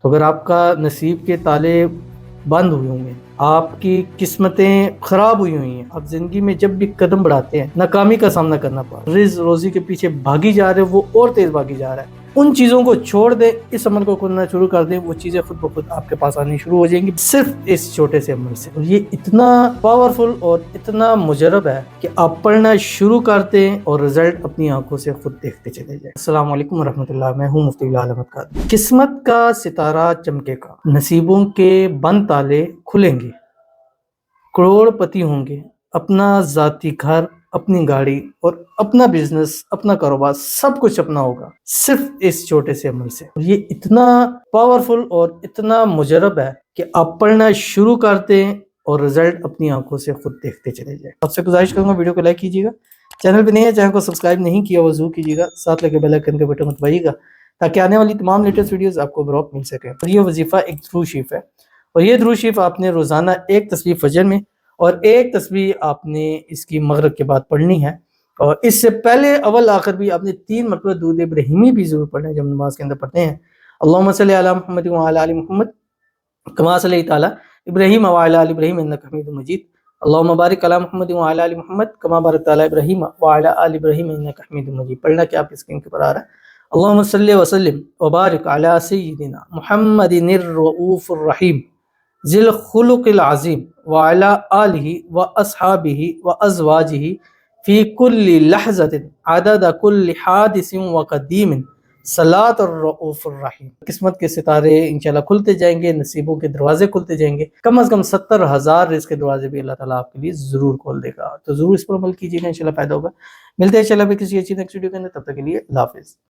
اگر آپ کا نصیب کے تالے بند ہوئے ہوں گے، آپ کی قسمتیں خراب ہوئی ہوئی ہیں، آپ زندگی میں جب بھی قدم بڑھاتے ہیں ناکامی کا سامنا کرنا پڑا، رزق روزی کے پیچھے بھاگی جا رہے وہ اور تیز بھاگی جا رہا ہے، ان چیزوں کو چھوڑ دیں، اس عمل کو کرنا شروع کر دیں، وہ چیزیں خود بخود آپ کے پاس آنی شروع ہو جائیں گی، صرف اس چھوٹے سے عمل سے۔ اور یہ اتنا پاورفل اور اتنا مجرب ہے کہ آپ پڑھنا شروع کرتے ہیں اور رزلٹ اپنی آنکھوں سے خود دیکھتے چلے جائیں۔ السلام علیکم ورحمۃ اللہ، میں ہوں مفتی بلال احمد قادری۔ قسمت کا ستارہ چمکے گا، نصیبوں کے بند تالے کھلیں گے، کروڑ پتی ہوں گے، اپنا ذاتی گھر، اپنی گاڑی اور اپنا بزنس، اپنا کاروبار، سب کچھ اپنا ہوگا صرف اس چھوٹے سے عمل سے۔ اور یہ اتنا پاورفل اور اتنا مجرب ہے کہ آپ پڑھنا شروع کرتے ہیں اور رزلٹ اپنی آنکھوں سے خود دیکھتے چلے جائیں۔ آپ سے گزارش کروں گا ویڈیو کو لائک کیجیے گا، چینل پہ نہیں ہے چینل کو سبسکرائب نہیں کیا وہ ضرور کیجیے گا، ساتھ لگے بیل آئیکن کے بٹن کو دبائیے گا تاکہ آنے والی تمام لیٹسٹ ویڈیوز آپ کو بروقت مل سکے۔ اور یہ وظیفہ ایک درود شریف ہے، اور یہ درود شریف آپ نے روزانہ ایک تسبیح فجر میں اور ایک تسبیح آپ نے اس کی مغرب کے بعد پڑھنی ہے، اور اس سے پہلے اول آخر بھی آپ نے 3 مرتبہ درود ابراہیمی بھی ضرور پڑھنا ہے جب نماز کے اندر پڑھتے ہیں۔ اللہم صلی علی محمد وعلی آل محمد کما صلیت علی ابراہیم وعلی آل ابراہیم انک حمید مجید، اللہم بارک علی محمد وعلی آل محمد کما بارکت علی ابراہیم وعلی آل ابراہیم انک حمید مجید۔ پڑھنا کیا آپ کی اسکرین کے پر آ رہا ہے، اللہم صلی وسلم وبارک علی سیدنا محمد الرؤوف الرحیم ذی الخلق العظیم وعلی آلہ واصحابہ وازواجہ فی کل لحظۃ عدد کل حادث وقدیم صلاۃ الرؤوف الرحیم۔ قسمت کے ستارے انشاءاللہ کھلتے جائیں گے، نصیبوں کے دروازے کھلتے جائیں گے، کم از کم 70,000 رزق کے دروازے بھی اللہ تعالیٰ آپ کے لیے ضرور کھول دے گا، تو ضرور اس پر عمل کیجیے گا، انشاءاللہ فائدہ ہوگا۔ ملتے ہیں انشاءاللہ کسی اچھی نیکسٹ ویڈیو کے اندر، تب تک کے لیے اللہ حافظ۔